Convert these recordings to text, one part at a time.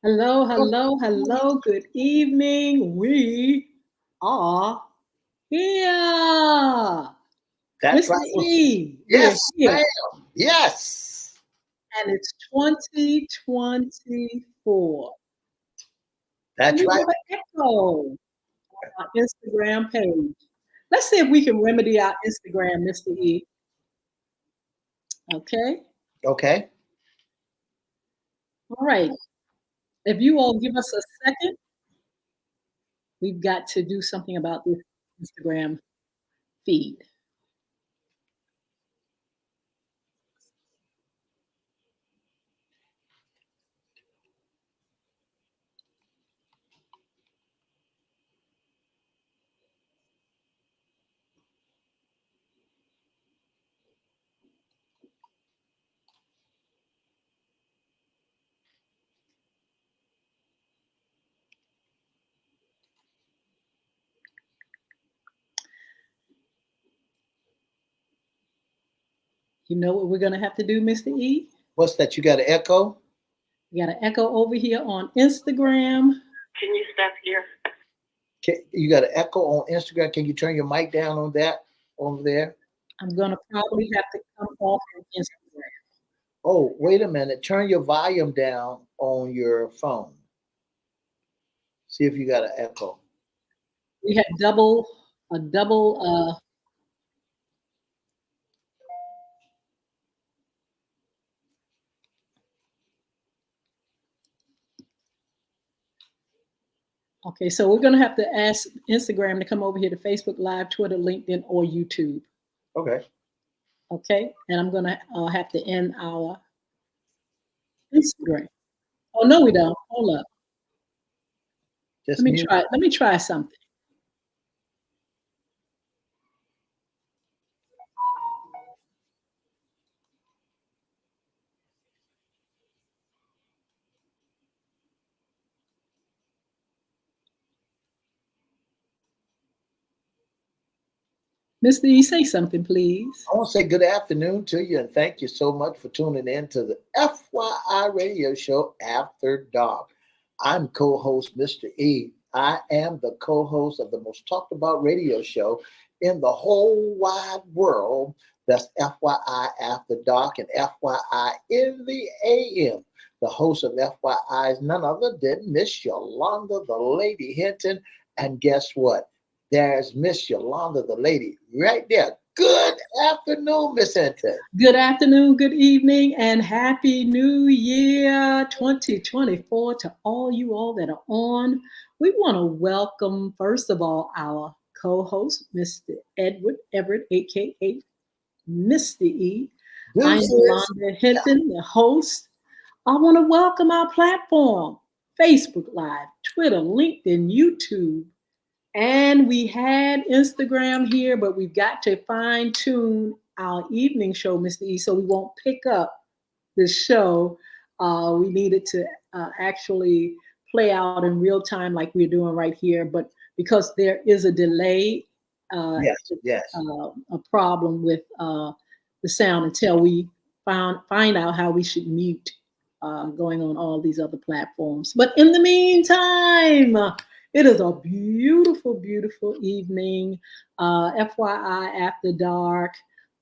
Hello, hello, hello. Good evening. We are here. That's Mr. right. E, we're Yes, here. ma'am. Yes. And it's 2024. And That's we right. have an echo on our Instagram page. Let's see if we can remedy our Instagram, Mr. E. Okay? Okay. All right. If you all give us a second, we've got to do something about this Instagram feed. You know what we're going to have to do, Mr. E? What's that? You got an echo? We got an echo over here on Instagram. Can you stop here? You got an echo on Instagram. Can you turn your mic down on that over there? I'm going to probably have to come off of Instagram. Oh, wait a minute. Turn your volume down on your phone. See if you got an echo. We had a double, okay, so we're going to have to ask Instagram to come over here to Facebook Live, Twitter, LinkedIn, or YouTube. Okay. Okay, and I'm going to have to end our Instagram. Oh, no, we don't. Hold up. Just mute. Let me try something. Mr. E, say something, please. I want to say good afternoon to you and thank you so much for tuning in to the FYI radio show After Dark. I'm co host Mr. E. I am the co host of the most talked about radio show in the whole wide world. That's FYI After Dark and FYI in the AM. The host of FYI is none other than Miss Yolanda, the Lady Hinton. And guess what? There's Miss Yolanda, the lady, right there. Good afternoon, Miss Hinton. Good afternoon, good evening, and happy new year 2024 to all you all that are on. We want to welcome, first of all, our co host, Mr. Edward Everett, aka Mr. E. I'm Deuces. Yolanda Hinton, the host. I want to welcome our platform Facebook Live, Twitter, LinkedIn, YouTube. And we had Instagram here, but we've got to fine tune our evening show, Mr. E, so we won't pick up the show. We needed to actually play out in real time like we're doing right here. But because there is a delay, Yes, yes. a problem with the sound until we find out how we should mute going on all these other platforms. But in the meantime, it is a beautiful, beautiful evening. FYI After Dark.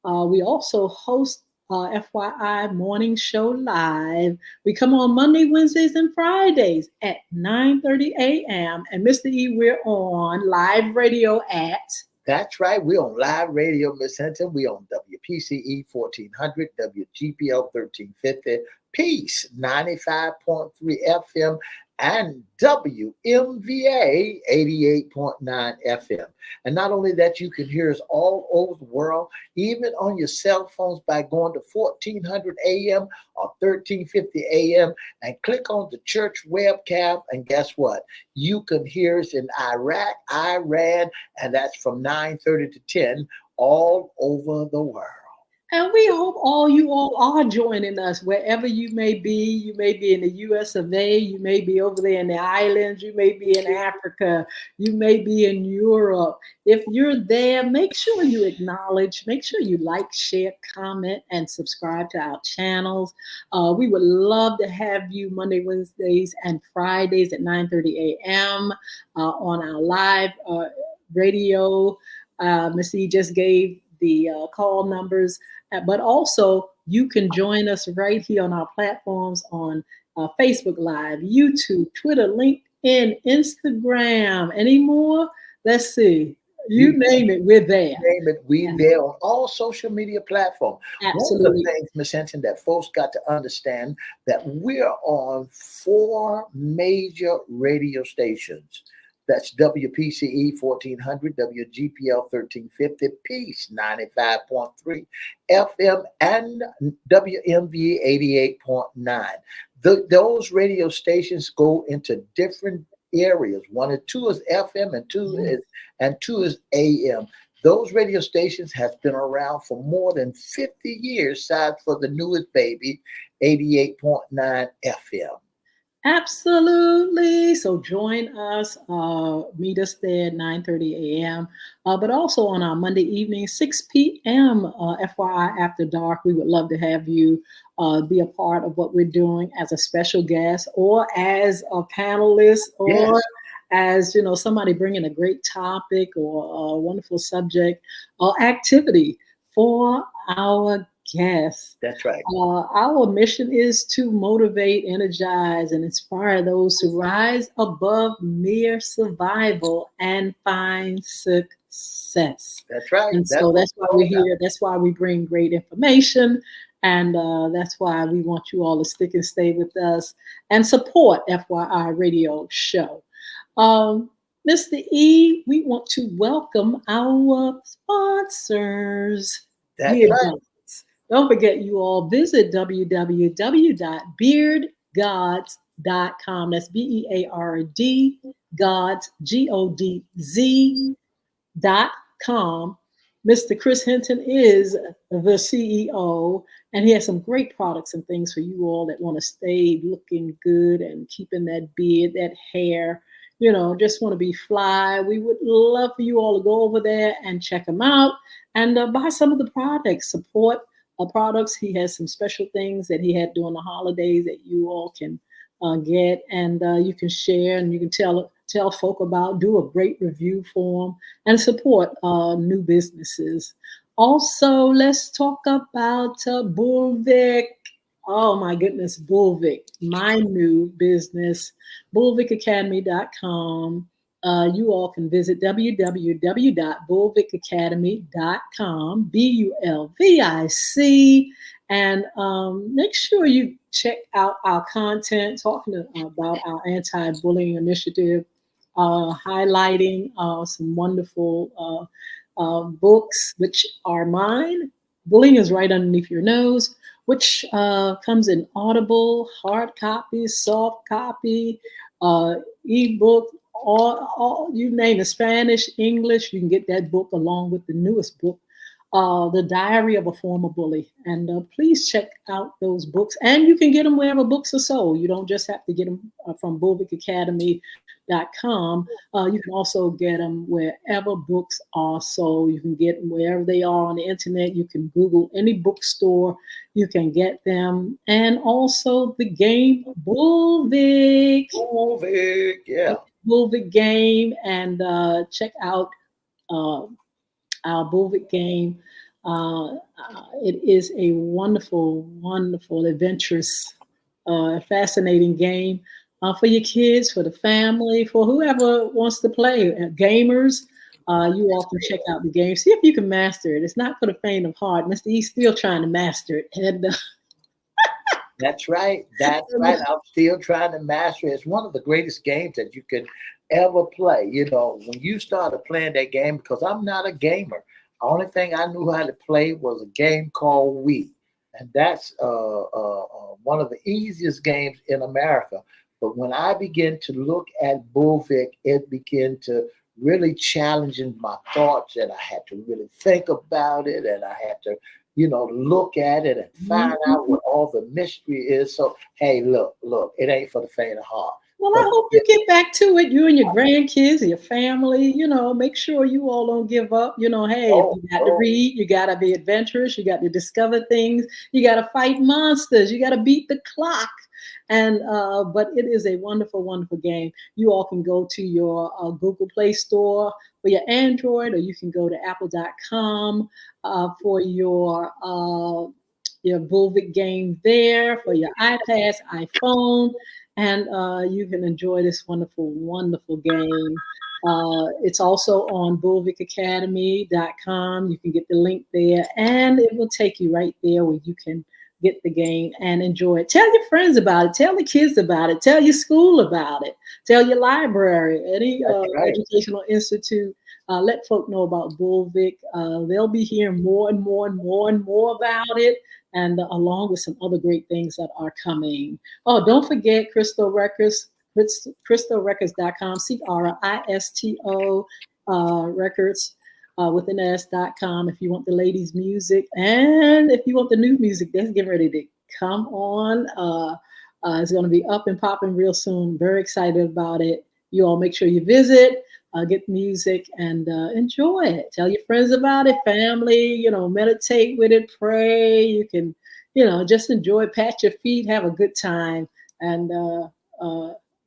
We also host FYI Morning Show Live. We come on Monday, Wednesdays, and Fridays at 9:30 a.m. And Mr. E, we're on live radio at That's right. We're on live radio, Miss Hinton. We on WPCE 1400, WGPL 1350, Peace 95.3 FM, and WMVA 88.9 FM. And not only that, you can hear us all over the world, even on your cell phones by going to 1400 AM or 1350 AM and click on the church webcam. And guess what? You can hear us in Iraq, Iran, and that's from 9:30 to 10 all over the world. And we hope you all are joining us wherever you may be. You may be in the US of A, you may be over there in the islands, you may be in Africa, you may be in Europe. If you're there, make sure you acknowledge, make sure you like, share, comment, and subscribe to our channels. We would love to have you Monday, Wednesdays, and Fridays at 9:30 a.m. On our live radio. Miss E just gave the call numbers, but also you can join us right here on our platforms on Facebook Live, YouTube, Twitter, LinkedIn, Instagram. Any more? Let's see. You name it, we're there. Name it, we there on all social media platforms. Absolutely. One of the things, Ms. Hinton, that folks got to understand that we're on 4 major radio stations. That's WPCE 1400, WGPL 1350, Peace 95.3, FM, and WMV 88.9. Those radio stations go into different areas. 1 and 2 is FM, and 2 is AM. Those radio stations have been around for more than 50 years, aside for the newest baby, 88.9 FM. Absolutely. So join us, meet us there at 9:30 a.m. But also on our Monday evening, 6 p.m. FYI After Dark. We would love to have you be a part of what we're doing as a special guest or as a panelist or as somebody bringing a great topic or a wonderful subject or activity for our guests. That's right. Our mission is to motivate, energize, and inspire those to rise above mere survival and find success. That's right. And so that's why we're here. That's why we bring great information. And that's why we want you all to stick and stay with us and support FYI Radio Show. Mr. E, we want to welcome our sponsors. That's right. Don't forget, you all visit www.beardgods.com. That's BEARD, Gods, GODZ.com. Mr. Chris Hinton is the CEO, and he has some great products and things for you all that want to stay looking good and keeping that beard, that hair, just want to be fly. We would love for you all to go over there and check him out and buy some of the products, support products. He has some special things that he had during the holidays that you all can get, and you can share, and you can tell folk about, do a great review for them, and support new businesses. Also, let's talk about Bulvic. Oh my goodness, Bulvic, my new business, bulvicacademy.com. You all can visit www.bulvicacademy.com, BULVIC, and make sure you check out our content, talking about our anti-bullying initiative, highlighting some wonderful books, which are mine. Bullying is right underneath your nose, which comes in Audible, hard copy, soft copy, ebook, all you name it, Spanish, English. You can get that book along with the newest book, The Diary of a Former Bully. And please check out those books. And you can get them wherever books are sold. You don't just have to get them from bulvicacademy.com. You can also get them wherever books are sold. You can get them wherever they are on the internet. You can Google any bookstore. You can get them. And also the game Bulvic. Bulvic, yeah. Bulvic game, and check out our Bulvic game. It is a wonderful, wonderful, adventurous, fascinating game for your kids, for the family, for whoever wants to play. Gamers, you all can check out the game. See if you can master it. It's not for the faint of heart. Mr. E's still trying to master it. And, That's right. That's right. I'm still trying to master it. It's one of the greatest games that you could ever play. When you started playing that game, because I'm not a gamer, the only thing I knew how to play was a game called Wii. And that's one of the easiest games in America. But when I began to look at Bulvic, it began to really challenge my thoughts, and I had to really think about it, and I had to look at it and find out Mhm. what all the mystery is. So, hey, look, it ain't for the faint of heart. Well, I But hope you get back to it, you and your grandkids, your family, make sure you all don't give up. Hey, if oh, you got to oh, read, you got to be adventurous, you got to discover things, you got to fight monsters, you got to beat the clock. And but it is a wonderful, wonderful game. You all can go to your Google Play Store for your Android, or you can go to apple.com for your Bulvic game there for your iPads, iPhone, and you can enjoy this wonderful, wonderful game. It's also on bulvicacademy.com. You can get the link there, and it will take you right there where you can get the game and enjoy it. Tell your friends about it. Tell the kids about it. Tell your school about it. Tell your library, any that's right. educational institute. Let folk know about Bulvic. They'll be hearing more and more and more and more about it, and along with some other great things that are coming. Oh, don't forget Crystal Records, crystalrecords.com, Cristo records with an S.com if you want the ladies' music. And if you want the new music that's getting ready to come on, it's going to be up and popping real soon. Very excited about it. You all make sure you visit, get music, and enjoy it. Tell your friends about it, family, meditate with it, pray. You can, just enjoy, pat your feet, have a good time. And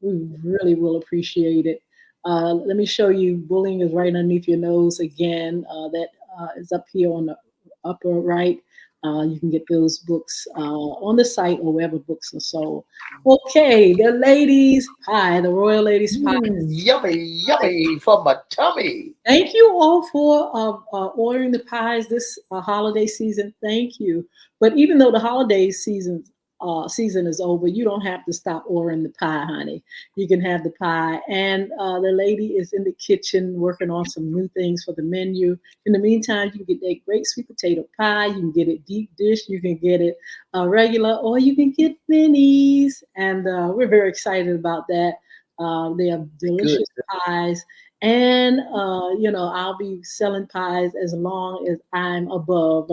we really will appreciate it. Let me show you. Bullying is right underneath your nose again. That is up here on the upper right. You can get those books on the site or wherever books are sold. Okay, the ladies' pie, the Royal Ladies' Pie. Yummy, yummy for my tummy. Thank you all for ordering the pies this holiday season. Thank you. But even though the holiday season is over, you don't have to stop ordering the pie, honey. You can have the pie. And the lady is in the kitchen working on some new things for the menu. In the meantime, you can get that great sweet potato pie. You can get it deep dish. You can get it regular, or you can get minis. And we're very excited about that. They are Good. delicious pies. And, I'll be selling pies as long as I'm above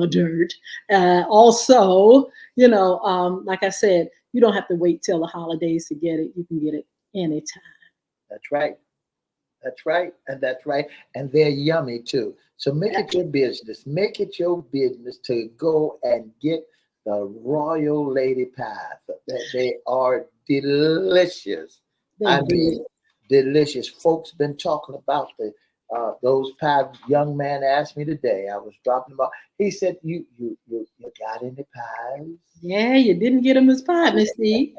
dirt. Also, like I said, you don't have to wait till the holidays to get it. You can get it anytime. That's right. That's right. And that's right. And they're yummy too. So make it your business. Make it your business to go and get the Royal Lady Pies. They are delicious. They I do. mean, delicious. Folks been talking about those pies. Young man asked me today. I was dropping them off. He said, "You got any pies?" Yeah, you didn't get them as pie, Miss C.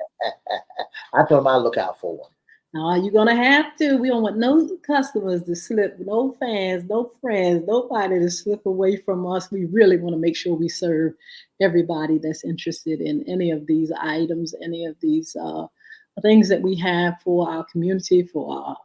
I told him I'd look out for one. No, you're gonna have to. We don't want no customers to slip, no fans, no friends, nobody to slip away from us. We really want to make sure we serve everybody that's interested in any of these items, any of these things that we have for our community, for our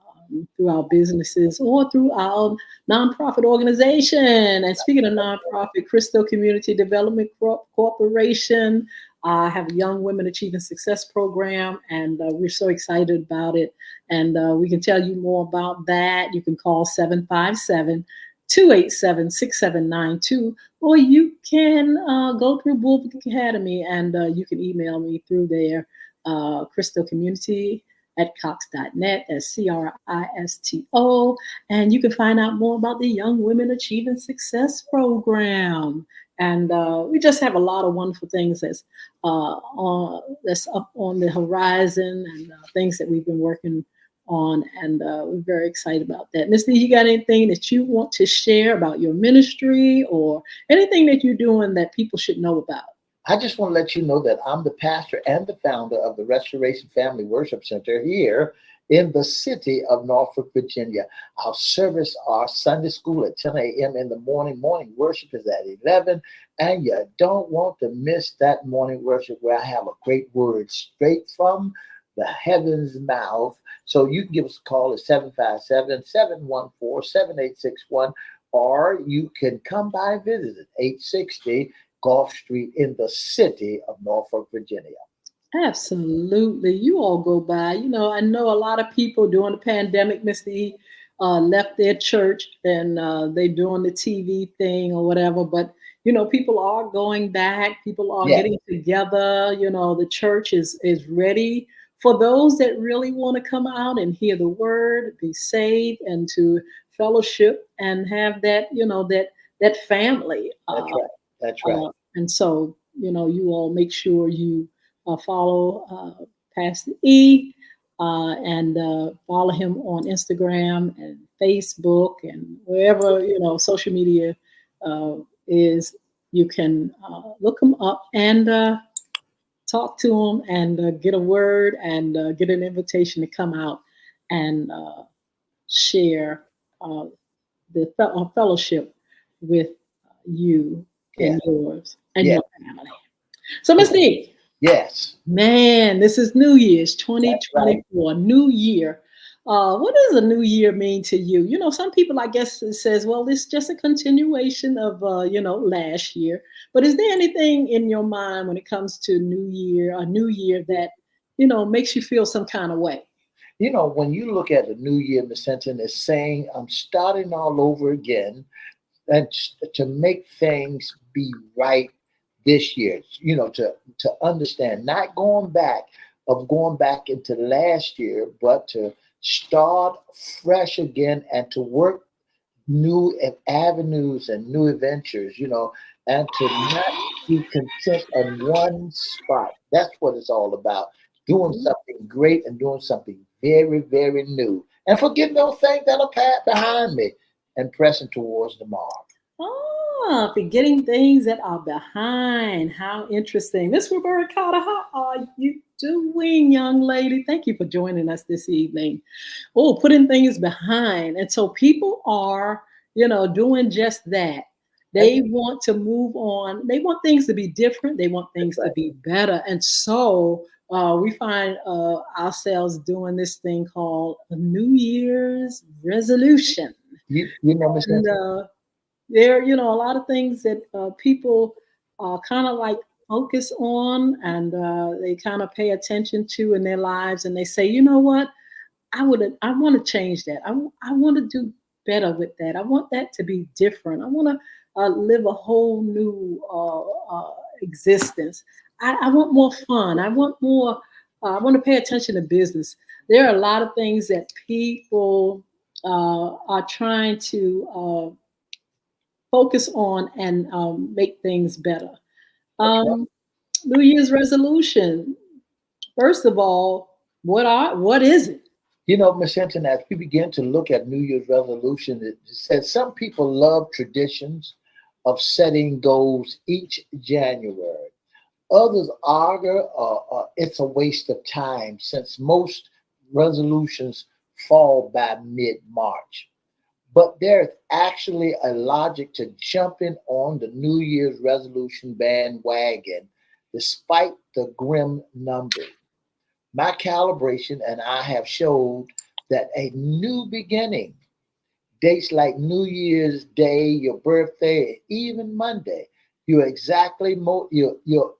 through our businesses or through our nonprofit organization. And speaking of nonprofit, Crystal Community Development Corporation, I have a Young Women Achieving Success program, and we're so excited about it. And we can tell you more about that. You can call 757 287 6792, or you can go through Bulvic Academy, and you can email me through there, Crystal Community at cox.net, that's Cristo. And you can find out more about the Young Women Achieving Success program. And we just have a lot of wonderful things that's up on the horizon, and things that we've been working on, and we're very excited about that. Miss Lee, you got anything that you want to share about your ministry or anything that you're doing that people should know about? I just want to let you know that I'm the pastor and the founder of the Restoration Family Worship Center here in the city of Norfolk, Virginia. Our service, our Sunday school at 10 a.m. in the morning. Morning worship is at 11. And you don't want to miss that morning worship where I have a great word straight from the heaven's mouth. So you can give us a call at 757-714-7861, or you can come by and visit at 860 Gulf Street in the city of Norfolk, Virginia. Absolutely. You all go by. I know a lot of people during the pandemic, Mr. left their church, and they doing the TV thing or whatever. But, people are going back, people are Yeah, getting together. The church is ready for those that really want to come out and hear the word, be saved, and to fellowship and have that family. that's right. That's right. And so, you all make sure you follow Pastor E, and follow him on Instagram and Facebook and wherever, social media uh, is. You can look him up and talk to him and get a word and get an invitation to come out and share uh, the fellowship with you Yeah, and yours and yeah, your family. So, yeah. Miss D, Yes, man, this is New Year's that's right. 2024, New Year. What does a new year mean to you? Some people, I guess, it says, well, it's just a continuation of, last year. But is there anything in your mind when it comes to a new year that, makes you feel some kind of way? When you look at the new year, Miss Hinton is saying, I'm starting all over again and to make things be right this year, to understand, not going back into last year, but to start fresh again and to work new avenues and new adventures, and to not be content in one spot. That's what it's all about. Doing Mhm. something great and doing something very, very new. And forgetting those things that are behind me and pressing towards the mark. Forgetting things that are behind. How interesting. Miss Roberta Carter, how are you doing, young lady? Thank you for joining us this evening. Oh, putting things behind. And so people are, doing just that. That's, They want to move on. They want things to be different. They want that's things to right. be better. And so we find ourselves doing this thing called a New Year's resolution. You know, Miss And Hinton, there, a lot of things that people kind of like focus on and they kind of pay attention to in their lives. And they say, you know what? I want to change that. I want to do better with that. I want that to be different. I want to live a whole new existence. I want more fun. I want more. I want to pay attention to business. There are a lot of things that people are trying to focus on and make things better. that's right. Um, New Year's resolution. First of all, what is it? Miss Hinton, as we begin to look at New Year's resolution, it says some people love traditions of setting goals each January. Others argue it's a waste of time since most resolutions fall by mid March. But there's actually a logic to jumping on the New Year's resolution bandwagon despite the grim numbers. My calibration and I have showed that a new beginning, dates like New Year's Day, your birthday, even Monday, your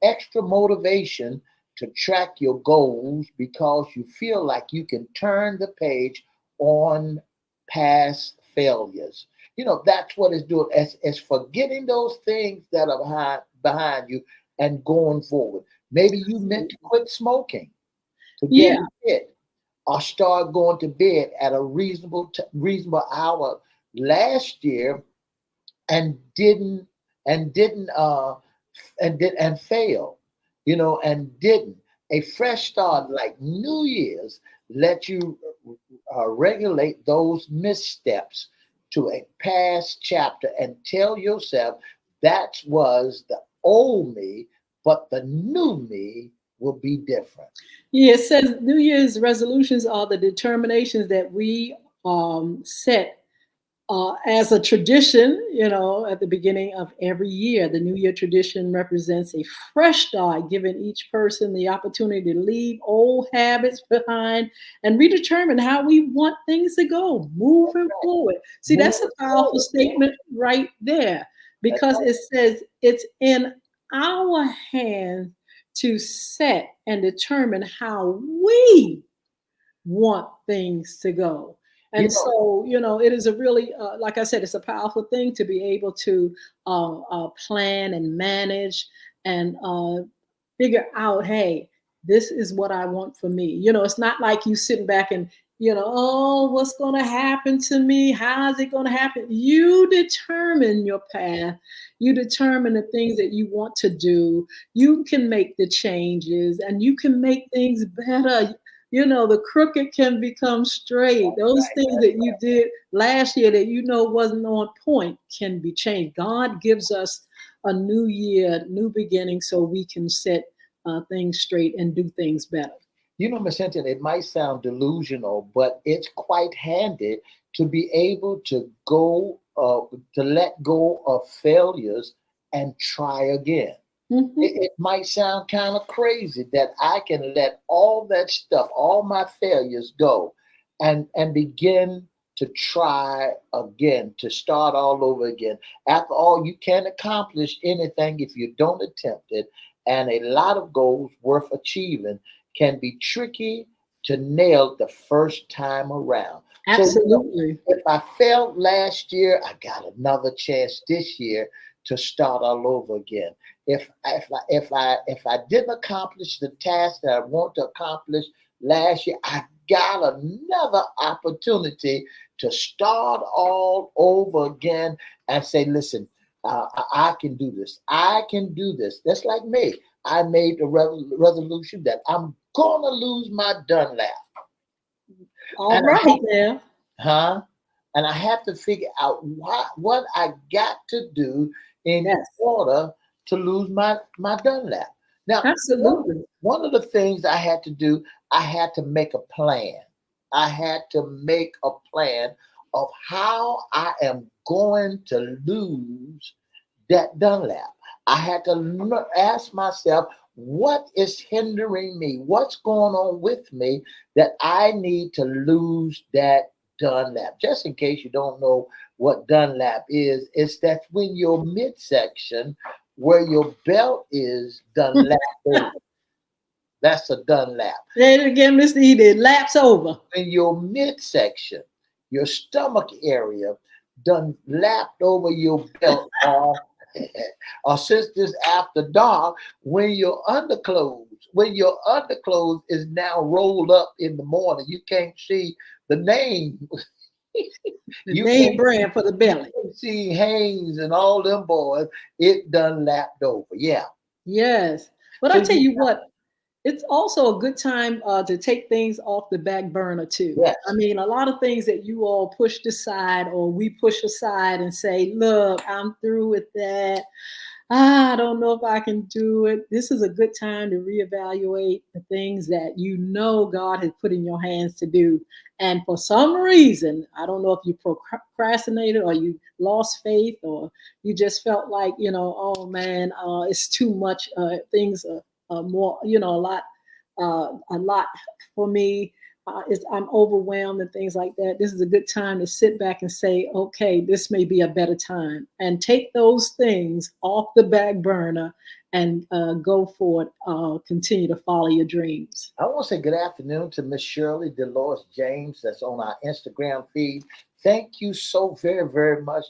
extra motivation to track your goals because you feel like you can turn the page on past failures. That's what it's doing. It's forgetting those things that are behind you and going forward. Maybe you meant to quit smoking to get Yeah, fit or start going to bed at a reasonable hour last year and didn't and fail, and didn't. A fresh start like New Year's let you regulate those missteps to a past chapter and tell yourself that was the old me, but the new me will be different. yeah. It says New Year's resolutions are the determinations that we set as a tradition, at the beginning of every year. The New Year tradition represents a fresh start, giving each person the opportunity to leave old habits behind and redetermine how we want things to go moving forward. See, that's a Moving powerful forward. statement right there That's because right. it says it's in our hands to set and determine how we want things to go. You And know, so, it is a really, like I said, it's a powerful thing to be able to plan and manage and figure out, hey, this is what I want for me. It's not like you sitting back and, oh, what's going to happen to me? How's it going to happen? You determine your path. You determine the things that you want to do. You can make the changes and you can make things better. The crooked can become straight. Those things that you did last year that wasn't on point can be changed. God gives us a new year, new beginning, so we can set things straight and do things better. Miss Hinton, it might sound delusional, but it's quite handy to be able to to let go of failures and try again. Mm-hmm. It might sound kind of crazy that I can let all that stuff, all my failures go and begin to try again, to start all over again. After all, you can't accomplish anything if you don't attempt it. And a lot of goals worth achieving can be tricky to nail the first time around. So, Absolutely. if I failed last year, I got another chance this year to start all over again. If I didn't accomplish the task that I want to accomplish last year, I got another opportunity to start all over again and say, listen, I can do this. I can do this. That's like me. I made the resolution that I'm gonna lose my Dunlap, All and I right now. huh? And I have to figure out what I got to do in Yes, order to lose my Dunlap. Now, absolutely. one of the things I had to do, I had to make a plan. I had to make a plan of how I am going to lose that Dunlap. I had to ask myself, what is hindering me? What's going on with me that I need to lose that Dunlap? Just in case you don't know what Dunlap is, it's that when your midsection, where your belt is Dunlap, that's a Dunlap. Say it again, Mr. Eden. Laps over. In your midsection, your stomach area done lapped over your belt, or since this after dark, when your underclothes is now rolled up in the morning, you can't see the name. The You name can't brand for the belly. see Haynes and all them boys. It done lapped over. Yeah. Yes. But So I tell you you what, it's also a good time to take things off the back burner too. I yes. mean, a lot of things that you all pushed aside or we push aside and say, look, I'm through with that. I don't know if I can do it. This is a good time to reevaluate the things that God has put in your hands to do. And for some reason, I don't know if you procrastinated or you lost faith or you just felt like, oh man, it's too much. Things are more, a lot for me. I'm overwhelmed and things like that. This is a good time to sit back and say, okay, this may be a better time, and take those things off the back burner and go forward. Continue to follow your dreams. I want to say good afternoon to Miss Shirley Dolores James that's on our Instagram feed. Thank you so very, very much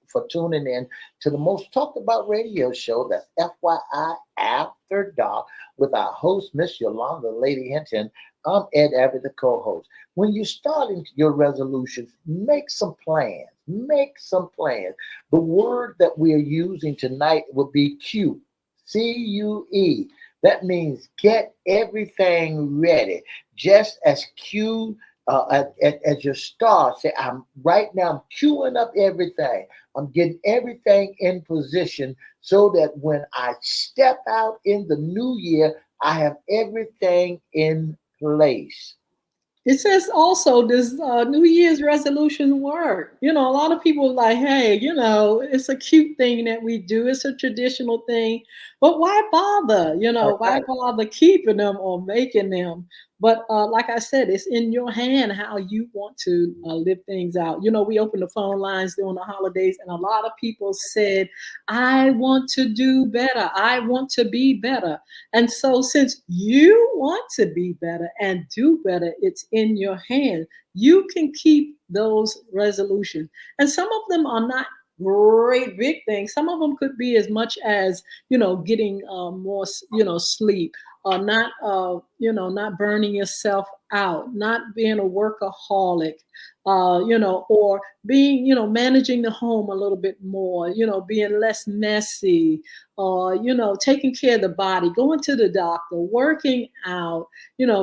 for tuning in to the most talked about radio show. That's FYI After Dark with our host, Miss Yolanda, Lady Hinton. I'm Ed Abbott, the co-host. When you're starting your resolutions, make some plans. Make some plans. The word that we are using tonight will be Q. CUE. That means get everything ready. Just as Q as your star say, I'm right now, I'm queuing up everything. I'm getting everything in position so that when I step out in the new year, I have everything in place. It says also this New Year's resolution work. A lot of people are like, hey, it's a cute thing that we do. It's a traditional thing, but why bother? That's Why right. bother keeping them or making them? But like I said, it's in your hand how you want to live things out. We opened the phone lines during the holidays, and a lot of people said, I want to do better. I want to be better. And so, since you want to be better and do better, it's in your hand. You can keep those resolutions. And some of them are not great big things. Some of them could be as much as, getting more, sleep, not, not burning yourself out, not being a workaholic, or being, managing the home a little bit more, being less messy, taking care of the body, going to the doctor, working out,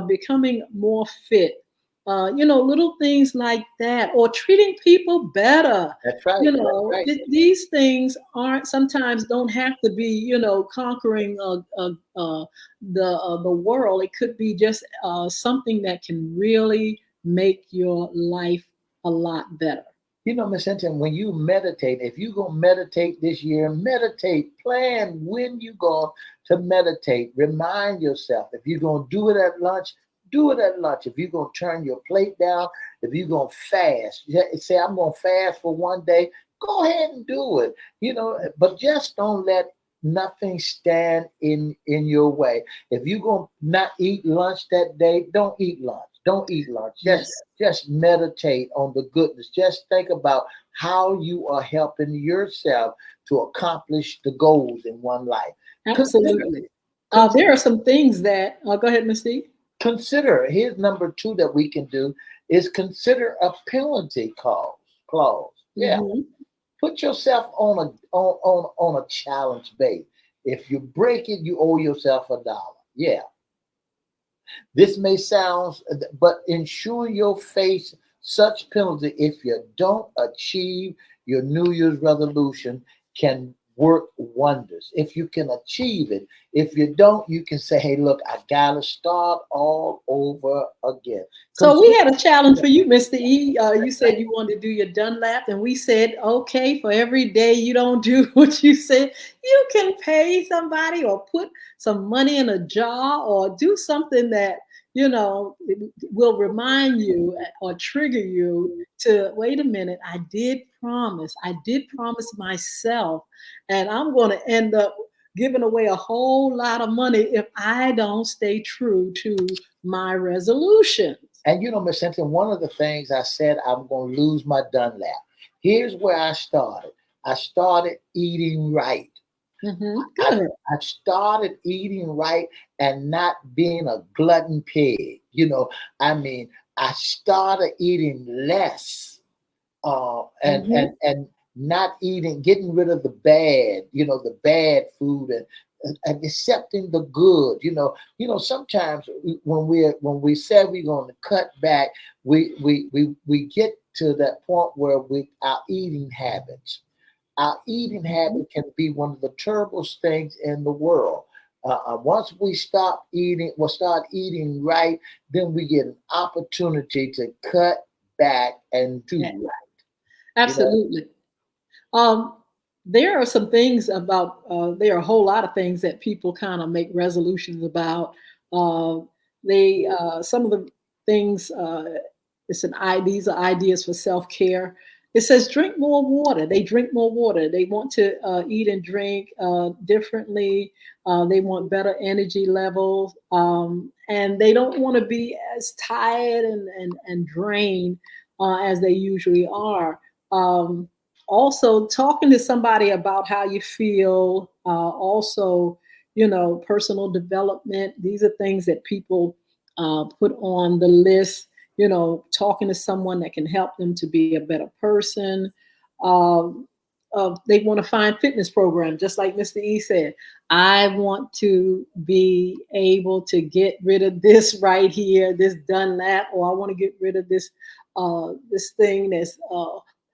becoming more fit. Little things like that, or treating people better. That's right. That's right. These things aren't sometimes don't have to be, conquering the world. It could be just something that can really make your life a lot better. Miss Hinton, when you meditate, if you're going to meditate this year, meditate, plan when you're going to meditate. Remind yourself, if you're going to do it at lunch, do it at lunch. If you're going to turn your plate down, if you're going to fast, say, I'm going to fast for one day, go ahead and do it. But just don't let nothing stand in your way. If you're going to not eat lunch that day, don't eat lunch. Don't eat lunch. Just meditate on the goodness. Just think about how you are helping yourself to accomplish the goals in one life. Absolutely. There are some things that, go ahead, Ms. Steve. Consider, here's number 2 that we can do, is consider a penalty clause. Yeah. Mm-hmm. Put yourself on a challenge base. If you break it, you owe yourself $1. Yeah. This may sound, but ensure you'll face such penalty if you don't achieve your New Year's resolution can work wonders. If you can achieve it, if you don't, you can say, hey, look, I gotta start all over again. So we had a challenge for you, Mr. E. You said you wanted to do your Dunlap, and we said, okay, for every day you don't do what you said, you can pay somebody or put some money in a jar or do something that, will remind you or trigger you to, wait a minute, I did promise myself, and I'm going to end up giving away a whole lot of money if I don't stay true to my resolutions. And Miss Hinton, one of the things I said, I'm going to lose my Dunlap. Here's where I started. I started eating right. Mm-hmm. I started eating right and not being a glutton pig. I started eating less and not eating, getting rid of the bad, the bad food and accepting the good. Sometimes when we said we're going to cut back, we get to that point where our eating habits. Our eating habit can be one of the terriblest things in the world. Once we start eating right, then we get an opportunity to cut back and do right. Absolutely. There are some things about, there are a whole lot of things that people kind of make resolutions about. Some of the things, these are ideas for self-care. It says drink more water. They drink more water. They want to eat and drink differently. They want better energy levels. And they don't want to be as tired and drained as they usually are. Also, talking to somebody about how you feel. Also, personal development. These are things that people put on the list. Talking to someone that can help them to be a better person. They want to find fitness programs, just like Mr. E said. I want to be able to get rid of this right here, this Dunlap, or I want to get rid of this thing that's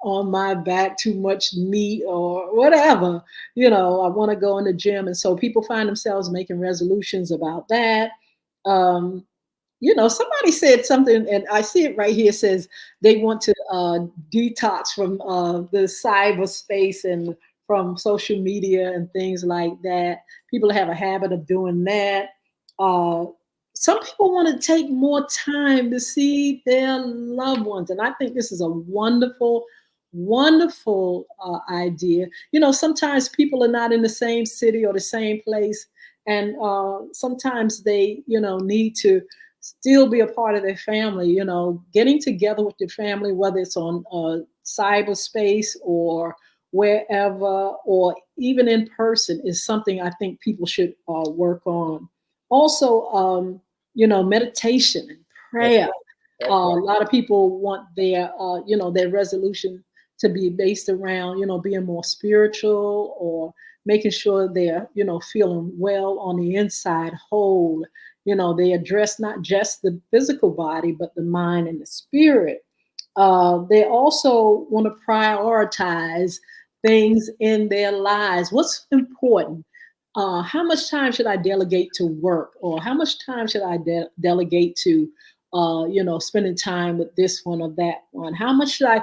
on my back, too much meat or whatever. I want to go in the gym, and so people find themselves making resolutions about that. Somebody said something, and I see it right here. It says they want to detox from the cyberspace and from social media and things like that. People have a habit of doing that. some people want to take more time to see their loved ones. And I think this is a wonderful, wonderful idea. Sometimes people are not in the same city or the same place. And sometimes they, need to still be a part of their family, getting together with your family, whether it's on cyberspace or wherever, or even in person, is something I think people should work on. Also, meditation and That's prayer. right. A That's right. lot of people want their resolution to be based around, being more spiritual, or making sure they're, feeling well on the inside, whole. They address not just the physical body, but the mind and the spirit. They also want to prioritize things in their lives. What's important? How much time should I delegate to work, or how much time should I delegate to, spending time with this one or that one? How much should I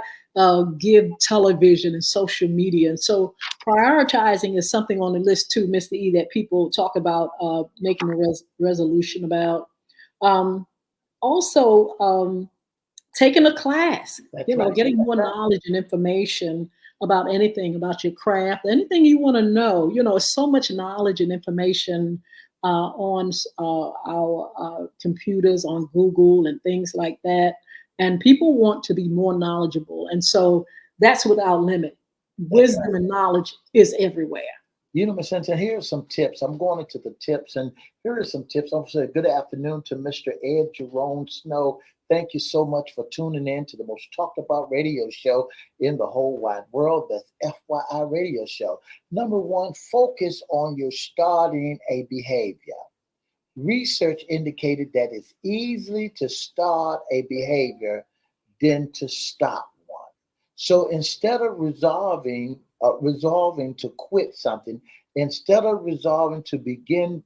give television and social media? And so, prioritizing is something on the list too, Mr. E, that people talk about making a resolution about. Um, Also, taking a class, That's right. getting That's more right. knowledge and information about anything, about your craft, anything you want to know. So much knowledge and information on our computers, on Google and things like that. And people want to be more knowledgeable. And so that's without limit. That's right. Wisdom and knowledge is everywhere. Miss Hinton, here are some tips. I'm going into the tips, and here are some tips. I'll say good afternoon to Mr. Ed Jerome Snow. Thank you so much for tuning in to the most talked about radio show in the whole wide world, the FYI radio show. Number one, focus on your starting a behavior. Research indicated that it's easy to start a behavior than to stop one. So instead of resolving to quit something, instead of resolving to begin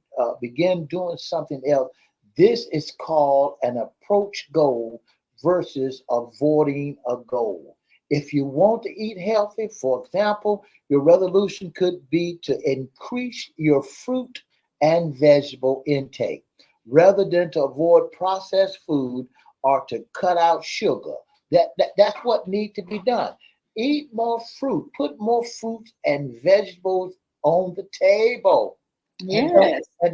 doing something else, this is called an approach goal versus avoiding a goal. If you want to eat healthy, for example, your resolution could be to increase your fruit and vegetable intake rather than to avoid processed food or to cut out sugar. That's what needs to be done. Eat more fruit, put more fruits and vegetables on the table. And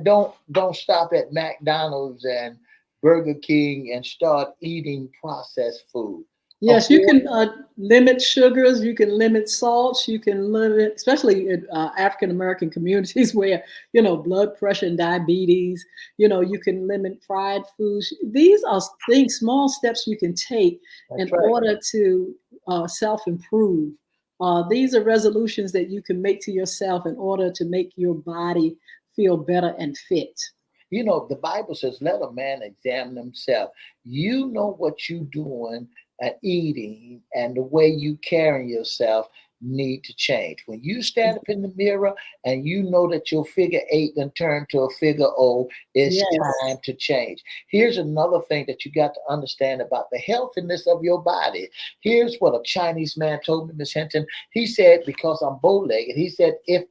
don't Yes. don't stop at McDonald's and Burger King and start eating processed food. Yes, you Avoid. can limit sugars, you can limit salts, you can limit, especially in African American communities where, blood pressure and diabetes, you can limit fried foods. These are things, small steps you can take That's in right. order to self improve. These are resolutions that you can make to yourself in order to make your body feel better and fit. The Bible says, let a man examine himself. You know what you doing and eating and the way you carry yourself need to change. When you stand up in the mirror and you know that your figure eight then turn to a figure O, it's Yes. time to change. Here's another thing that you got to understand about the healthiness of your body. Here's what a Chinese man told me, Miss Hinton. He said, because I'm bow-legged, he said, if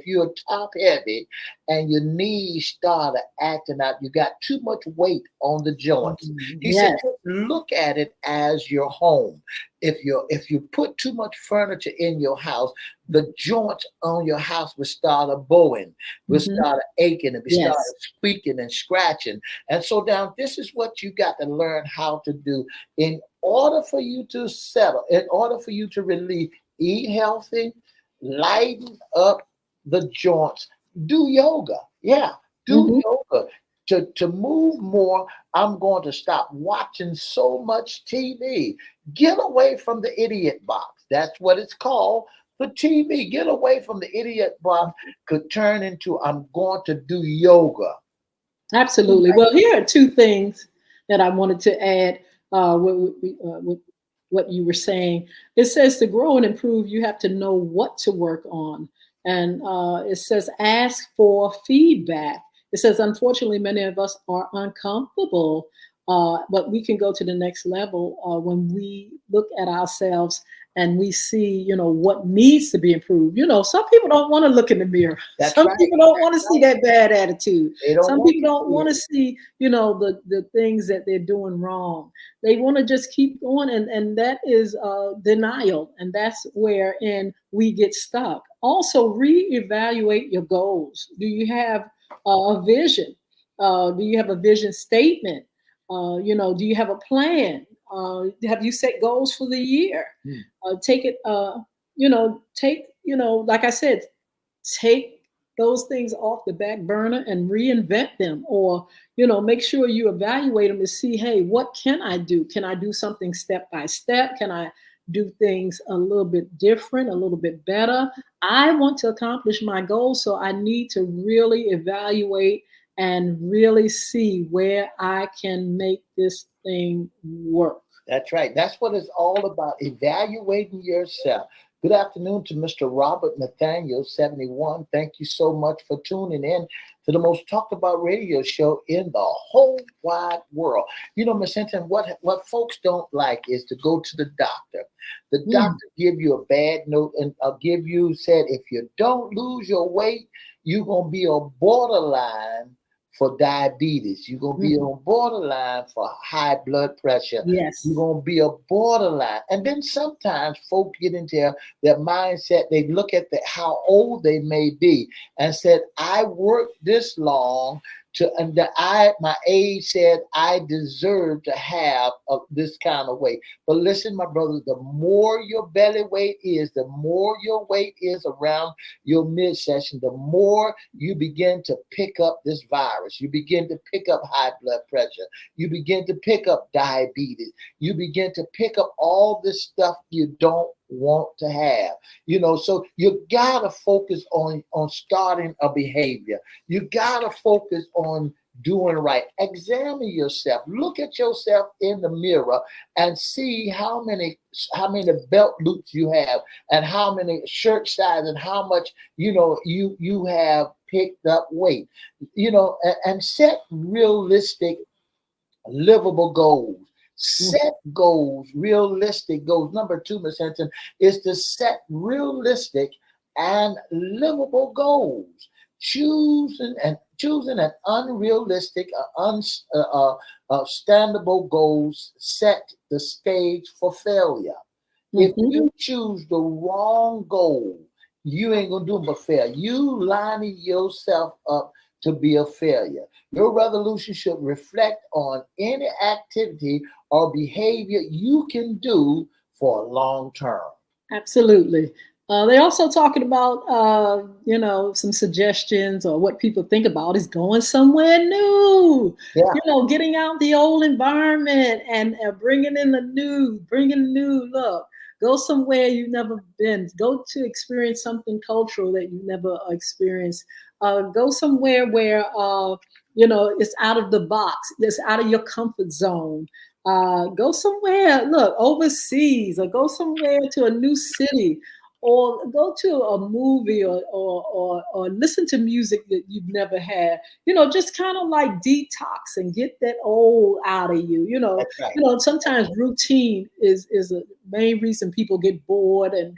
you're top heavy and your knees start acting out, you got too much weight on the joints. He said, Yes. look at it as your home. If you put too much furniture in your house, the joints on your house will start bowing, will Mhm. start aching, and will start Yes. squeaking and scratching. And so now this is what you got to learn how to do in order for you to settle, in order for you to relieve, eat healthy, lighten up the joints, do yoga. Yeah, do Mhm. yoga. To move more, I'm going to stop watching so much TV. Get away from the idiot box. That's what it's called. The TV. Get away from the idiot box could turn into I'm going to do yoga. Absolutely. Well, here are two things that I wanted to add with what you were saying. It says to grow and improve, you have to know what to work on. And it says ask for feedback. It says, unfortunately, many of us are uncomfortable, but we can go to the next level when we look at ourselves and we see, what needs to be improved. Some people don't want to look in the mirror. That's Some right. people don't want to see that bad attitude. They don't Some want people to don't see want it. to see, the things that they're doing wrong. They want to just keep going, and that is denial, and that's wherein we get stuck. Also, reevaluate your goals. Do you have a vision? Do you have a vision statement? Do you have a plan? Have you set goals for the year? Hmm. Take it, like I said, take those things off the back burner and reinvent them, or make sure you evaluate them to see, hey, what can I do? Can I do something step by step? Can I do things a little bit different, a little bit better? I want to accomplish my goals, so I need to really evaluate and really see where I can make this thing work. That's right. That's what it's all about, evaluating yourself. Good afternoon to Mr. Robert Nathaniel, 71. Thank you so much for tuning in to the most talked about radio show in the whole wide world. Miss Hinton, what folks don't like is to go to the doctor. The doctor give you a bad note and said, if you don't lose your weight, you're going to be on borderline for diabetes. You're going to be on borderline for high blood pressure. Yes. You're going to be a borderline. And then sometimes folks get into their mindset. They look at how old they may be and said, I worked this long my age said I deserve to have this kind of weight. But listen, my brother, the more your belly weight is, the more your weight is around your midsection, the more you begin to pick up this virus. You begin to pick up high blood pressure. You begin to pick up diabetes. You begin to pick up all this stuff you don't want to have. So you gotta focus on starting a behavior. You gotta focus on doing right. Examine yourself. Look at yourself in the mirror and see how many belt loops you have, and how many shirt size, and how much you have picked up weight. And set realistic, livable goals. Set goals, realistic goals. Number 2, Ms. Hinton, is to set realistic and livable goals. Choosing an unrealistic, understandable goals set the stage for failure. If you choose the wrong goal, you ain't gonna do them but fail. You lining yourself up to be a failure. Your resolution should reflect on any activity or behavior you can do for a long term. Absolutely. They're also talking about, some suggestions, or what people think about is going somewhere new. Yeah. Getting out the old environment and bringing in the new, bringing new look. Go somewhere you've never been. Go to experience something cultural that you've never experienced. Go somewhere where it's out of the box. It's out of your comfort zone. Go somewhere, look, overseas, or go somewhere to a new city, or go to a movie, or listen to music that you've never had. Just kind of like detox and get that old out of you. That's right. Sometimes routine is a main reason people get bored and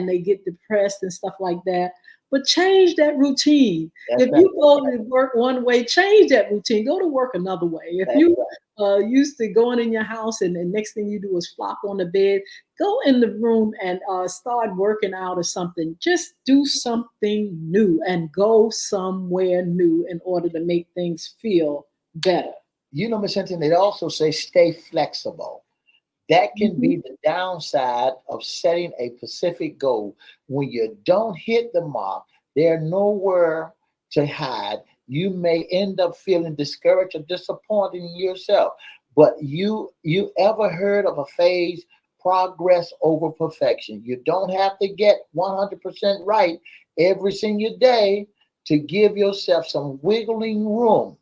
they get depressed and stuff like that. But change that routine. That's If you go to work one way, change that routine. Go to work another way. If you used to going in your house and the next thing you do is flop on the bed, go in the room and start working out or something. Just do something new and go somewhere new in order to make things feel better. Ms. Hinton, they also say stay flexible. That can be the downside of setting a specific goal. When you don't hit the mark, there's nowhere to hide. You may end up feeling discouraged or disappointed in yourself. But you ever heard of a phrase, progress over perfection? You don't have to get 100% right every single day to give yourself some wiggling room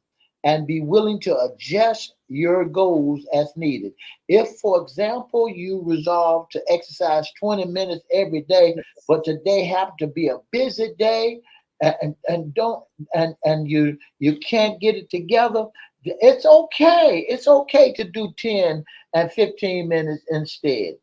and be willing to adjust your goals as needed. If, for example, you resolve to exercise 20 minutes every day, but today happens to be a busy day, and you can't get it together, It's okay. It's okay to do 10 and 15 minutes instead,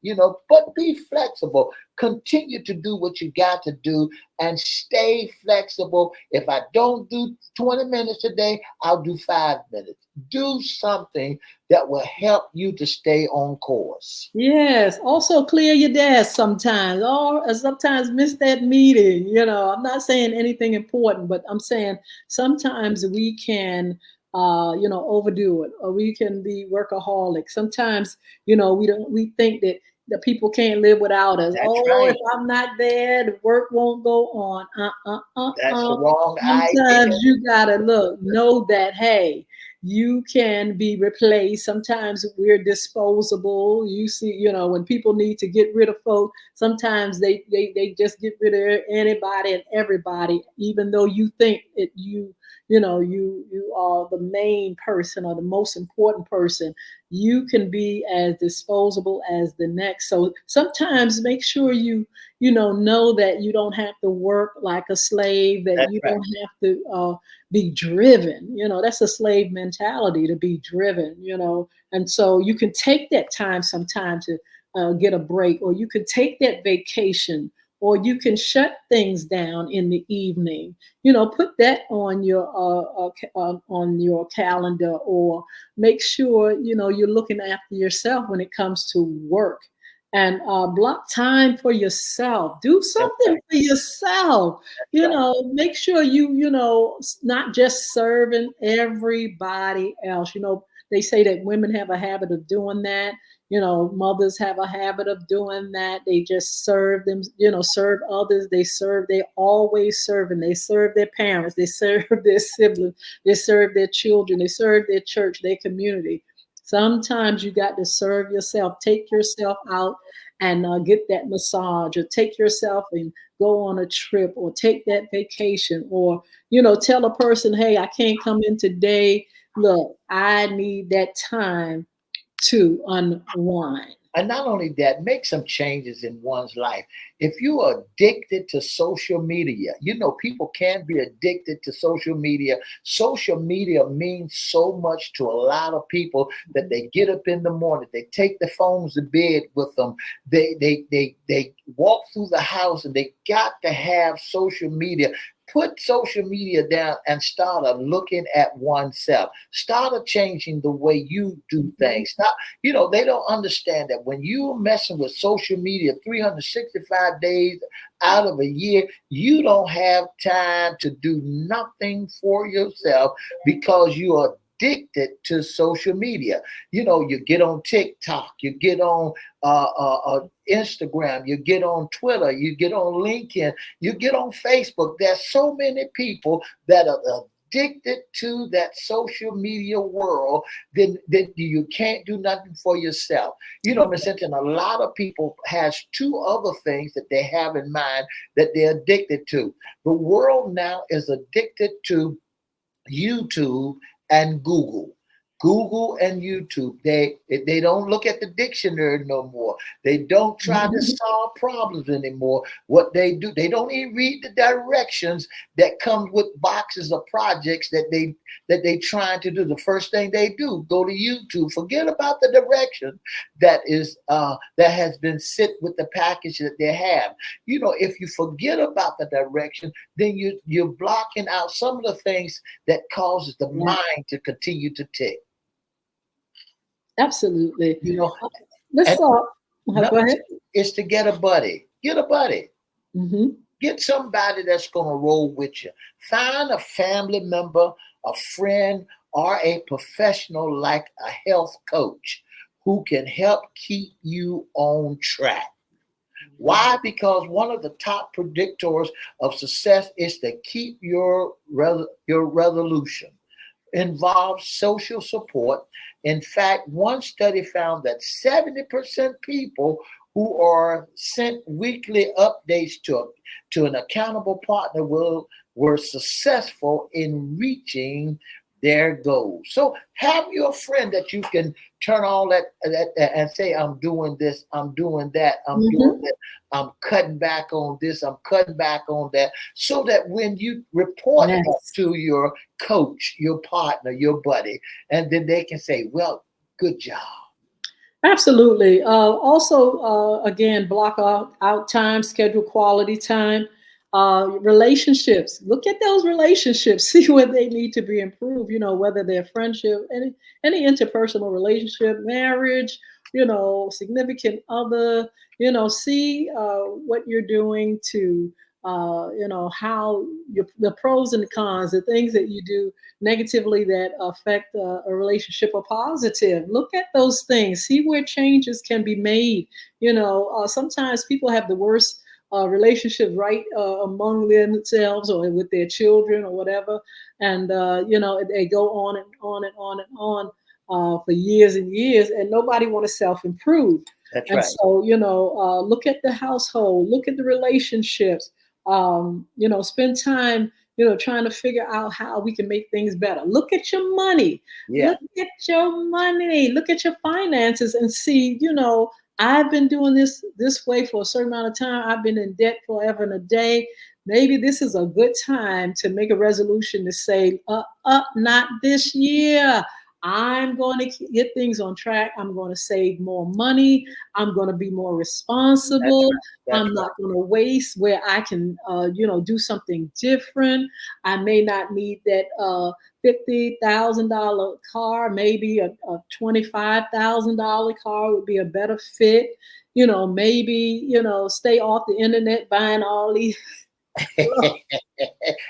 but be flexible. Continue to do what you got to do and stay flexible. If I don't do 20 minutes a day, I'll do 5 minutes. Do something that will help you to stay on course. Yes. Also clear your desk sometimes. Or sometimes miss that meeting. I'm not saying anything important, but I'm saying sometimes we can overdo it, or we can be workaholic. Sometimes, we think that the people can't live without us. That's Oh, if right. I'm not there, the work won't go on. That's the wrong Sometimes idea. you gotta know that, hey, you can be replaced. Sometimes we're disposable. You see, when people need to get rid of folk, sometimes they just get rid of anybody and everybody, even though you think that you are the main person or the most important person. You can be as disposable as the next. So sometimes make sure you know that you don't have to work like a slave, that That's you right. don't have to be driven. That's a slave mentality, to be driven. And so you can take that time sometime to get a break, or you can take that vacation, or you can shut things down in the evening. Put that on your calendar, or make sure you're looking after yourself when it comes to work, and block time for yourself. Do That's something right. for yourself. That's right. Make sure not just serving everybody else. They say that women have a habit of doing that. Mothers have a habit of doing that. They just serve others. They always serve, and they serve their parents, they serve their siblings, they serve their children, they serve their church, their community. Sometimes you got to serve yourself. Take yourself out and get that massage, or take yourself and go on a trip, or take that vacation, or tell a person, hey, I can't come in today. Look, I need that time to unwind. And not only that, make some changes in one's life. If you are addicted to social media, people can be addicted to social media. Social media means so much to a lot of people that they get up in the morning, they take the phones to bed with them, they walk through the house, and they got to have social media. Put social media down and start looking at oneself. Start changing the way you do things. Stop. They don't understand that when you're messing with social media 365 days out of a year, you don't have time to do nothing for yourself because you are addicted to social media. You get on TikTok, you get on Instagram, you get on Twitter, you get on LinkedIn, you get on Facebook. There's so many people that are addicted to that social media world, then you can't do nothing for yourself. Ms. Hinton, a lot of people has two other things that they have in mind that they're addicted to. The world now is addicted to YouTube and Google. Google and YouTube. They don't look at the dictionary no more. They don't try to solve problems anymore. What they do, they don't even read the directions that come with boxes of projects that they trying to do. The first thing they do, go to YouTube. Forget about the direction that has been sent with the package that they have. If you forget about the direction, then you're blocking out some of the things that causes the Yeah, mind to continue to tick. absolutely. You know, Let's and go number ahead. two is to get a buddy. Get a buddy. Hmm. Get somebody that's going to roll with you. Find a family member, a friend, or a professional like a health coach who can help keep you on track. Why? Because one of the top predictors of success is to keep your resolution. Involves social support. In fact, one study found that 70% people who are sent weekly updates to an accountable partner were successful in reaching their goals. So have your friend that you can turn all that and say, I'm doing this, I'm doing that, I'm doing Mhm. that, I'm cutting back on this, I'm cutting back on that, so that when you report that Yes. to your coach, your partner, your buddy, and then they can say, well, good job. Absolutely. Also, again, block out time, schedule quality time. Relationships. Look at those relationships. See where they need to be improved. Whether they're friendship, any interpersonal relationship, marriage. Significant other. See what you're doing to. How the pros and the cons, the things that you do negatively that affect a relationship or positive. Look at those things. See where changes can be made. Sometimes people have the worst relationships right among themselves or with their children or whatever, and they go on and on and on and on for years and years, and nobody want to self-improve. That's And right. so, look at the household, look at the relationships, spend time trying to figure out how we can make things better. Look at your money. Yeah, Look at your money. Look at your finances and see, I've been doing this way for a certain amount of time. I've been in debt forever and a day. Maybe this is a good time to make a resolution to say, not this year. I'm going to get things on track. I'm going to save more money. I'm going to be more that's responsible. right. That's I'm right. not going to waste where I can, do something different. I may not need that $50,000 car. Maybe a $25,000 car would be a better fit. Maybe stay off the internet buying all these.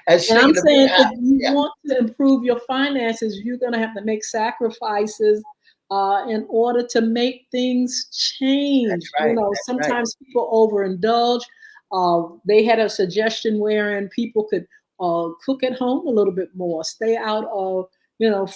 And And I'm singing the saying if behind. you Yeah, want to improve your finances, you're going to have to make sacrifices in order to make things that's change. right. That's right. Sometimes people overindulge. They had a suggestion wherein people could cook at home a little bit more, stay out of,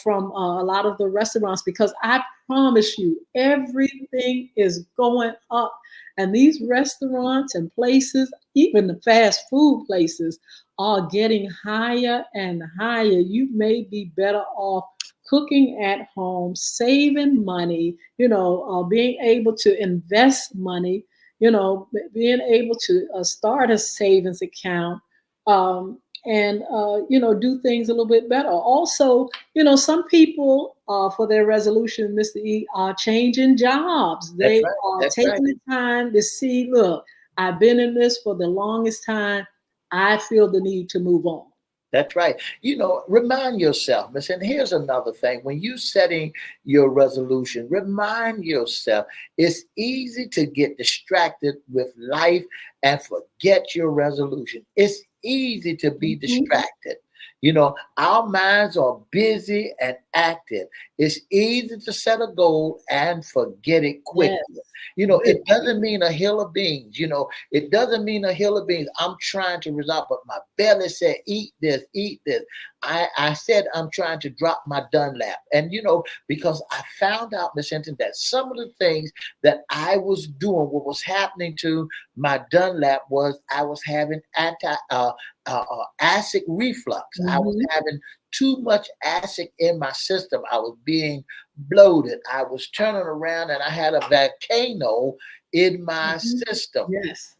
from a lot of the restaurants, because I promise you, everything is going up. And these restaurants and places, even the fast food places, are getting higher and higher. You may be better off cooking at home, saving money, being able to invest money, being able to start a savings account, and do things a little bit better. Also, some people for their resolution, Mr. E, are changing jobs. That's They right. are That's right. taking the time to see, look, I've been in this for the longest time. I feel the need to move on. That's right. Remind yourself, Miss. And here's another thing: when you setting your resolution, remind yourself it's easy to get distracted with life and forget your resolution. It's easy to be Mhm. distracted. Our minds are busy and active. It's easy to set a goal and forget it Yes. quickly. Good. It doesn't mean a hill of beans. It doesn't mean a hill of beans. I'm trying to resolve, but my belly said, eat this, eat this. I said I'm trying to drop my Dunlap. And because I found out, Miss Hinton, that some of the things that I was doing, what was happening to my Dunlap was I was having acid reflux. I was Mhm. having too much acid in my system. I was being bloated. I was turning around and I had a volcano in my Mhm. system. Yes.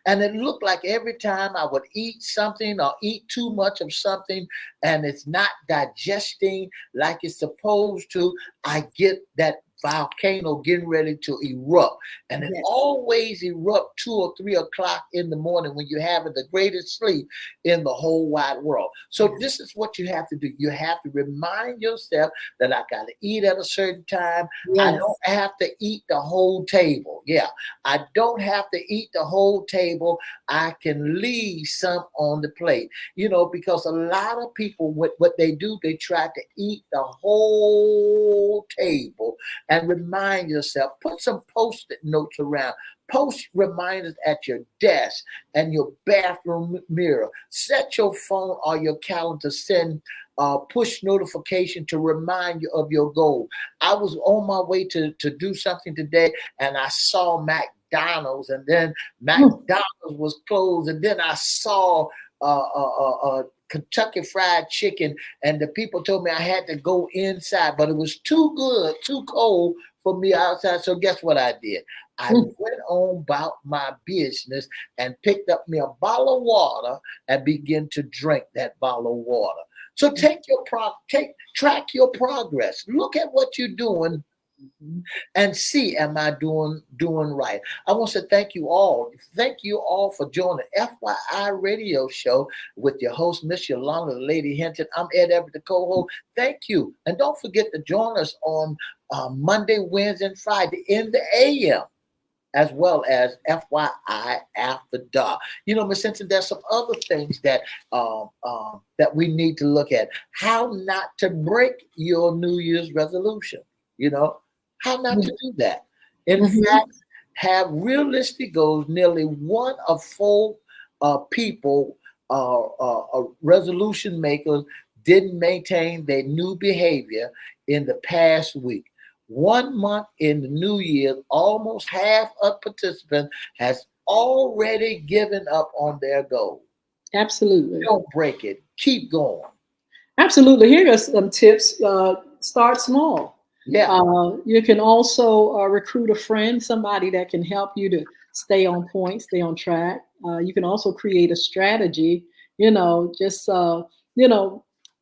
And it looked like every time I would eat something or eat too much of something and it's not digesting like it's supposed to, I get that volcano getting ready to erupt. And it Yes. always erupt 2 or 3 o'clock in the morning when you're having the greatest sleep in the whole wide world. So Yes. this is what you have to do. You have to remind yourself that I got to eat at a certain time. I don't Yes. have to eat the whole table. Yeah. I don't have to eat the whole table. I can leave some on the plate, because a lot of people, what they do, they try to eat the whole table. And remind yourself, put some post-it notes around. Post reminders at your desk and your bathroom mirror. Set your phone or your calendar, send push notification to remind you of your goal. I was on my way to do something today and I saw McDonald's, and then Mm. McDonald's was closed, and then I saw Kentucky Fried Chicken, and the people told me I had to go inside, but it was too good, too cold for me outside. So guess what I did? I Mm. went on about my business and picked up me a bottle of water and began to drink that bottle of water. So track your progress. Look at what you're doing and see, am I doing right? I want to thank you all. Thank you all for joining FYI Radio Show with your host, Miss Yolanda, the Lady Hinton. I'm Ed Everett, the co-host. Thank you, and don't forget to join us on Monday, Wednesday, and Friday in the AM, as well as FYI After Dark. You know, Miss Hinton, there's some other things that we need to look at. How not to break your New Year's resolution. You know, how not to do that. In Mhm. fact, have realistic goals. Nearly one of four people, resolution makers, didn't maintain their new behavior in the past week. 1 month in the new year, almost half of participants has already given up on their goal. Absolutely. Don't break it. Keep going. Absolutely. Here are some tips. Start small. Yeah. You can also recruit a friend, somebody that can help you to stay on point, stay on track. You can also create a strategy, just,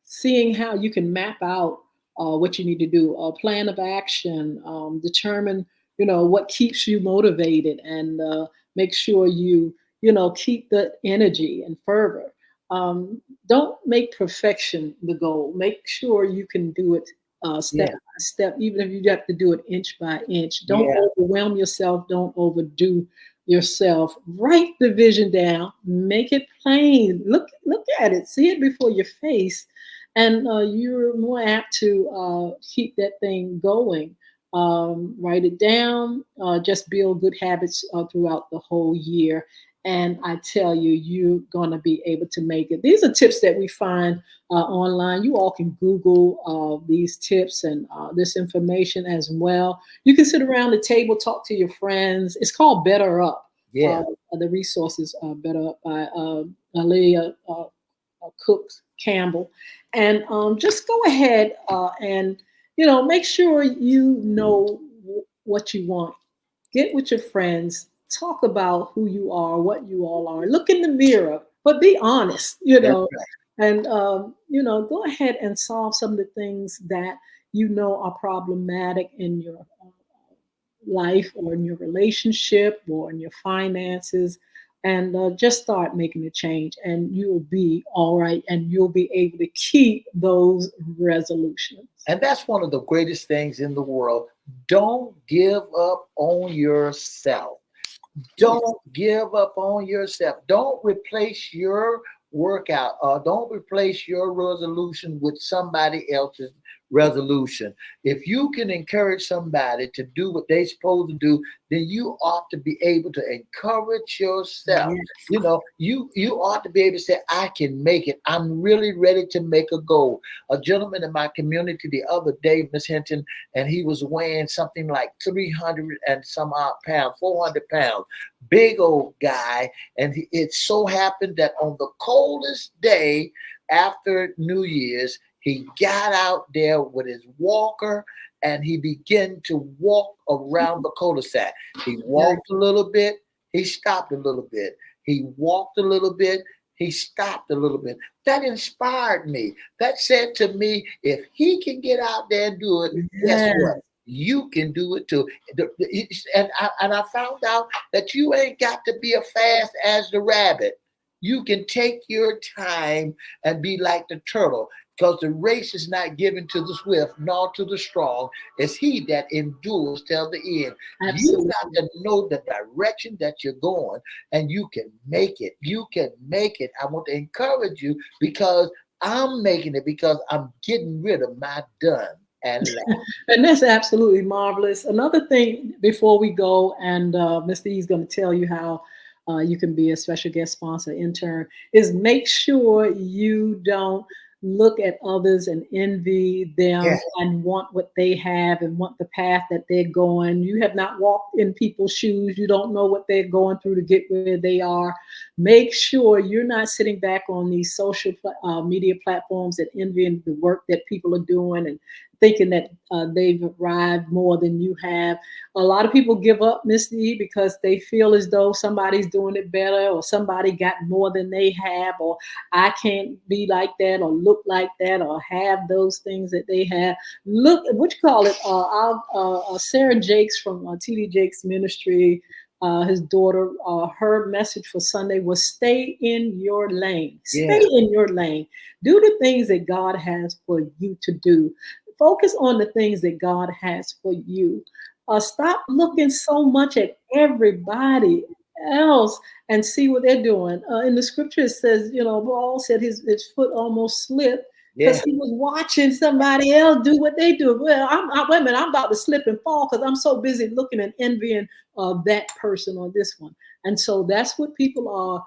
seeing how you can map out what you need to do, a plan of action, determine, what keeps you motivated, and make sure keep the energy and fervor. Don't make perfection the goal. Make sure you can do it step Yeah. by step, even if you have to do it inch by inch. Don't Yeah. overwhelm yourself. Don't overdo yourself. Write the vision down. Make it plain. Look at it. See it before your face, and you're more apt to keep that thing going. Write it down. Just build good habits throughout the whole year, and I tell you, you're going to be able to make it. These are tips that we find online. You all can Google these tips and this information as well. You can sit around the table, talk to your friends. It's called Better Up. Yeah. The resources are Better Up by Aaliyah Cook Campbell. And just go ahead and, make sure you know what you want. Get with your friends, talk about who you are, what you all are. Look in the mirror, but be honest, That's right. and go ahead and solve some of the things that are problematic in your life or in your relationship or in your finances, and just start making a change, and you'll be all right, and you'll be able to keep those resolutions. And that's one of the greatest things in the world. Don't give up on yourself. Yes. Don't give up on yourself. Don't replace your workout or don't replace your resolution with somebody else's resolution. If you can encourage somebody to do what they're supposed to do, then you ought to be able to encourage yourself. Yes. You ought to be able to say, I can make it. I'm really ready to make a goal. A gentleman in my community the other day, Miss Hinton, and he was weighing something like 300 and some odd pounds, 400 pounds, big old guy. And it so happened that on the coldest day after New Year's, he got out there with his walker and he began to walk around the cul-de-sac. He walked a little bit, he stopped a little bit. He walked a little bit, he stopped a little bit. That inspired me. That said to me, if he can get out there and do it, guess Yes. what? You can do it too. And I found out that you ain't got to be as fast as the rabbit. You can take your time and be like the turtle, because the race is not given to the swift nor to the strong. It's he that endures till the end. You Absolutely. got to know the direction that you're going, and you can make it. You can make it. I want to encourage you because I'm making it, because I'm getting rid of my done and last. And that's absolutely marvelous. Another thing before we go, and Mr. E is going to tell you how you can be a special guest sponsor intern, is make sure you don't look at others and envy them Yeah. and want what they have and want the path that they're going. You have not walked in people's shoes. You don't know what they're going through to get where they are. Make sure you're not sitting back on these social media platforms and envying the work that people are doing and thinking that they've arrived more than you have. A lot of people give up, Miss E, because they feel as though somebody's doing it better or somebody got more than they have, or I can't be like that or look like that or have those things that they have. Look, what you call it? Sarah Jakes from TD Jakes Ministry, his daughter, her message for Sunday was stay in your lane. Stay Yeah. in your lane. Do the things that God has for you to do. Focus on the things that God has for you. Stop looking so much at everybody else and see what they're doing. In the scripture, it says, Paul said his foot almost slipped because Yeah. he was watching somebody else do what they do. Well, wait a minute, I'm about to slip and fall because I'm so busy looking and envying that person or this one. And so that's what people are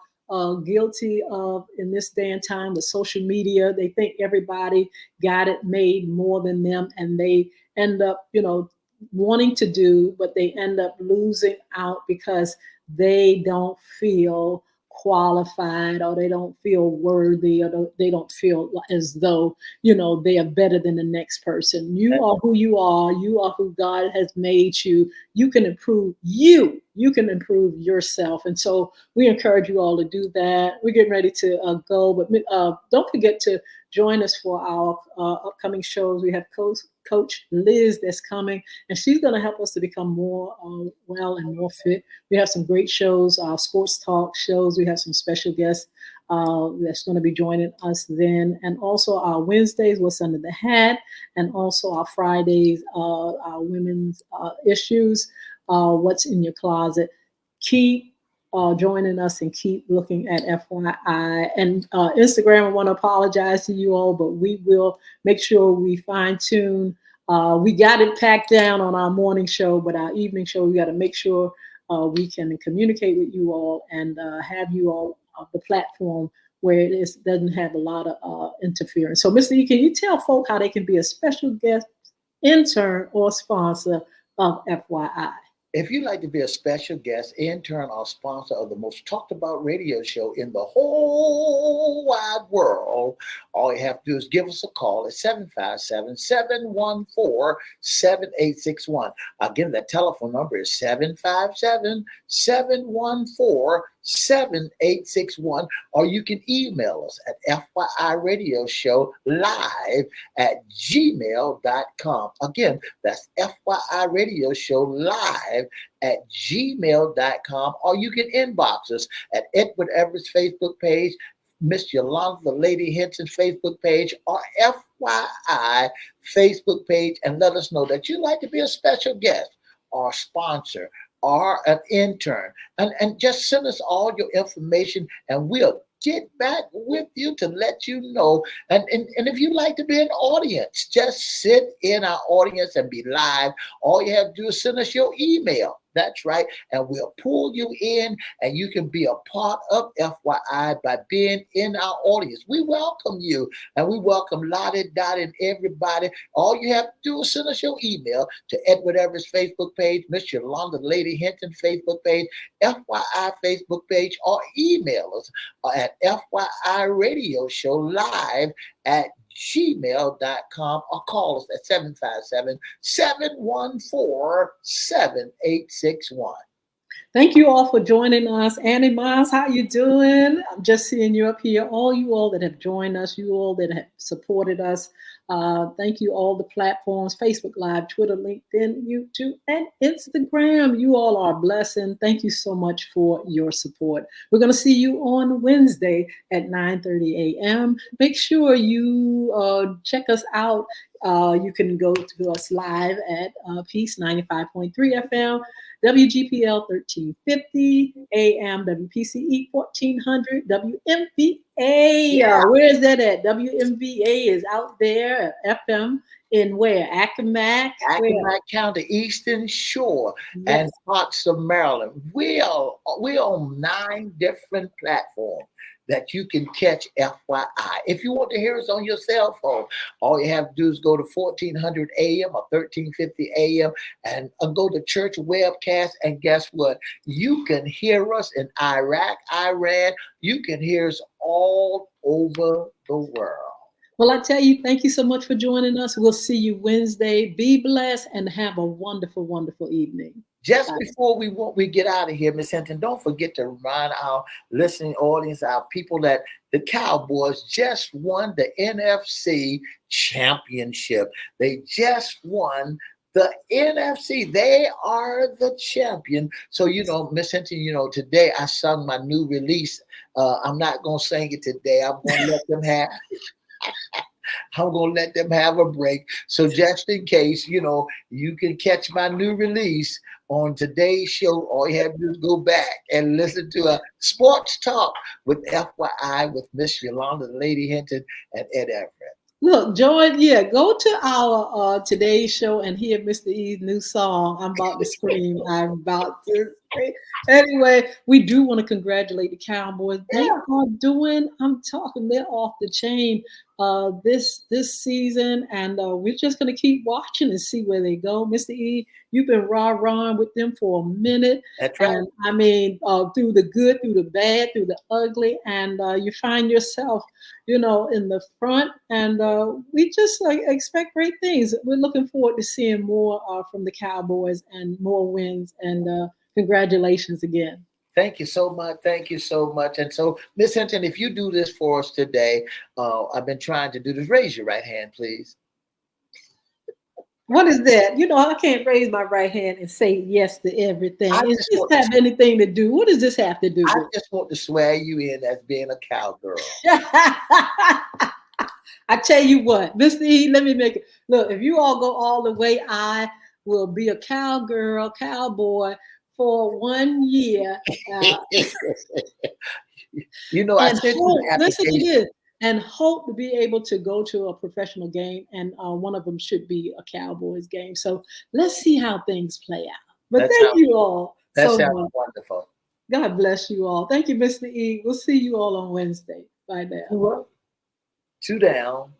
guilty of in this day and time with social media. They think everybody got it made more than them, and they end up, wanting to do, but they end up losing out because they don't feel qualified or they don't feel worthy or they don't feel as though they are better than the next person. You are who you are. You are who God has made you. You can improve you can improve yourself. And so we encourage you all to do that. We're getting ready to go, but don't forget to join us for our upcoming shows. We have Coach Liz that's coming, and she's going to help us to become more well and more fit. We have some great shows, our sports talk shows. We have some special guests that's going to be joining us then. And also our Wednesdays, What's Under the Hat, and also our Fridays, our women's issues, What's in Your Closet. Keep joining us and keep looking at FYI. And Instagram, I want to apologize to you all, but we will make sure we fine tune. We got it packed down on our morning show, but our evening show, we got to make sure we can communicate with you all and have you all the platform where it doesn't have a lot of interference. So, Mr. E, can you tell folk how they can be a special guest, intern, or sponsor of FYI? If you'd like to be a special guest, intern, or sponsor of the most talked about radio show in the whole wide world, all you have to do is give us a call at 757-714-7861. Again, that telephone number is 757-714-7861, or you can email us at FYIRadioshow@gmail.com. Again, that's FYIRadioshow@gmail.com, or you can inbox us at Edward Everett's Facebook page, Miss Yolanda, the Lady Hinton Facebook page, or FYI Facebook page, and let us know that you'd like to be a special guest or sponsor or an intern. And just send us all your information and we'll get back with you to let you know. And if you'd like to be an audience, just sit in our audience and be live. All you have to do is send us your email. That's right. And we'll pull you in and you can be a part of FYI by being in our audience. We welcome you and we welcome Lottie, Dottie, and everybody. All you have to do is send us your email to Edward Everett's Facebook page, Miss Yolanda Lady Hinton Facebook page, FYI Facebook page, or email us at FYIRadioshow@gmail.com or call us at 757-714-7861. Thank you all for joining us. Annie Miles, how you doing? I'm just seeing you up here. All you all that have joined us, you all that have supported us. Thank you, all the platforms, Facebook Live, Twitter, LinkedIn, YouTube, and Instagram. You all are a blessing. Thank you so much for your support. We're going to see you on Wednesday at 9:30 a.m. Make sure you check us out. You can go to us live at Peace 95.3 FM, WGPL 1350, AM, WPCE 1400, WMVA. Yeah. Where is that at? WMVA is out there at FM in where? Accomack? Accomack County, Eastern Shore, Yes. and parts of Maryland. We're on 9 different platforms. that you can catch FYI. If you want to hear us on your cell phone, all you have to do is go to 1400 AM or 1350 AM and go to church webcast. And guess what? You can hear us in Iraq, Iran. You can hear us all over the world. Well, I tell you, thank you so much for joining us. We'll see you Wednesday. Be blessed and have a wonderful, wonderful evening. Just before we get out of here, Miss Hinton, don't forget to remind our listening audience, our people, that the Cowboys just won the NFC championship. They just won the NFC. They are the champion. So, Miss Hinton, today I sung my new release. I'm not going to sing it today. I'm going to let them have I'm going to let them have a break. So just in case, you can catch my new release on today's show. All you have to do is go back and listen to a sports talk with FYI with Miss Yolanda, Lady Hinton, and Ed Everett. Look, go to our today's show and hear Mr. E's new song. I'm about to scream. I'm about to scream. Anyway, we do want to congratulate the Cowboys. They are doing, I'm talking, they're off the chain this season. And we're just going to keep watching and see where they go. Mr. E, you've been rah-rahing with them for a minute. That's right. And I mean, through the good, through the bad, through the ugly. And you find yourself, in the front. And we just expect great things. We're looking forward to seeing more from the Cowboys and more wins. And congratulations again. Thank you so much. Thank you so much. And so, Miss Hinton, if you do this for us today, I've been trying to do this. Raise your right hand, please. What is that? I can't raise my right hand and say yes to everything. Does this have anything to do? What does this have to do with? I just want to swear you in as being a cowgirl. I tell you what, Mr. E, let me make it. Look, if you all go all the way, I will be a cowgirl, cowboy for 1 year. I sent you the application. Listen to this. And hope to be able to go to a professional game, and one of them should be a Cowboys game. So let's see how things play out. But thank you all so much. Wonderful. God bless you all. Thank you, Mr. E. We'll see you all on Wednesday. Bye now. 2 down.